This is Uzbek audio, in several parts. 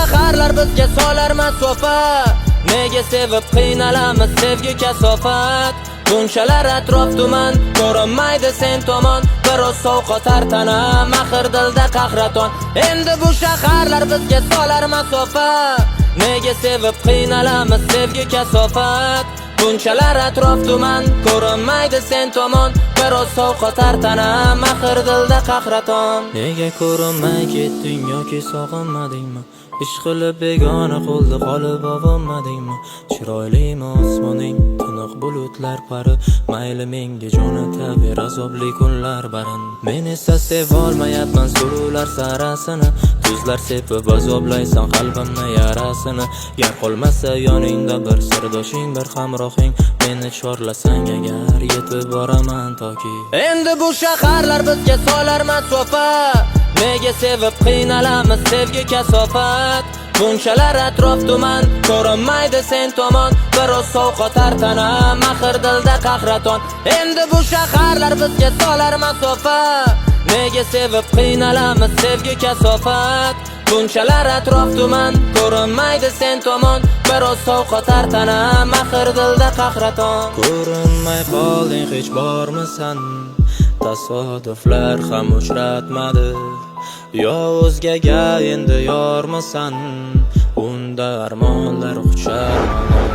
shaharlar bizga solar masofa. Nega sevib qiynalamiz sevgi kasofat. Bunchalar atrof tuman, ko'rinmaydi sen tomon. Biroz sovqotar tana, mahir dilda qahraton. Endi bu shaharlar bizga solar masofa. Nega sevib qiynalamiz sevgi kasofat. Bunchalar atrof tuman, ko'rinmaydi sen tomon. Biroz sovqotar tana, mahir dilda qahraton. Nega ko'rinmay ketding yoki sog'inmadingmi? Ish qilib begona qo'lda qolib avonmadingmi? Chiroylimi osmoning, tiniq bulutlar pari. Mayli menga jo'nataver azobli kunlar barin. Men esa sevolmayapman sulular sarasini. Tuzlar sepib azoblaysan qalbimni yarasini. Gar qolmasa yoningda bir sirdoshing, bir hamrohing. Meni chorlasang agar yetib boraman toki. Endi bu shaharlar bizga solar masofa. Nega sevib qiynalamiz sevgi kasofat. Bunchalar atrof tuman, ko'rinmaydi sen tomon. Biroz sovqotar tana, mahir dilda qahraton. Endi bu shaharlar bizga solar masofa. Nega sevib qiynalamiz sevgi kasofat. Bunchalar atrof tuman, ko'rinmaydi sen tomon. Biroz sovqotar tana, mahir dilda qahraton. Ko'rinmay qolding hech bormisan? Tasodiflar ham uchratmadi. Yo o'zgaga endi yormisan? Unda armonlar qucharmadi.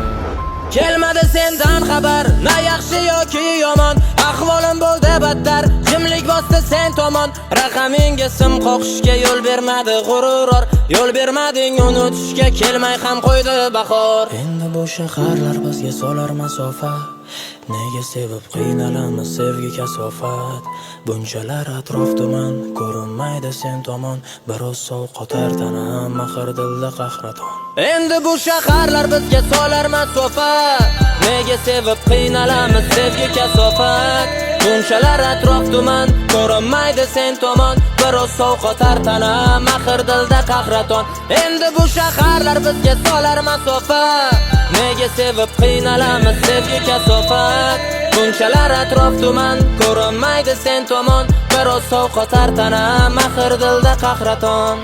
Kelmadi sendan xabar, na yaxshi yoki yomon. Ahvolim bo'ldi battar, jimlik bosdi sen tomon. Raqamingga sim qoqishga yo'l bermadi g'urur. Yo'l bermading unutishga, kelmay ham qo'ydi bahor. Endi bu shaharlar bizga solar masofa. Nega sevib qiynalamiz sevgi kasofat. Bunchalar atrof tuman, ko'rinmaydi sen tomon. Biroz sovqotar tana, mahir dilda qahraton. Endi bu shaharlar bizga solar masofa. Nega sevib qiynalamiz sevgi kasofat. Bunchalar atrof tuman, ko'rinmaydi sen tomon. Biroz sovqotar tana, mahir dilda qahraton. Endi bu shaharlar bizga solar masofa. Nega sevib qiynalamiz sevgi kasofat. Bunchalar atrof tuman, ko'rinmaydi sen tomon. Biroz sovqotar tana, mahir dilda qahraton.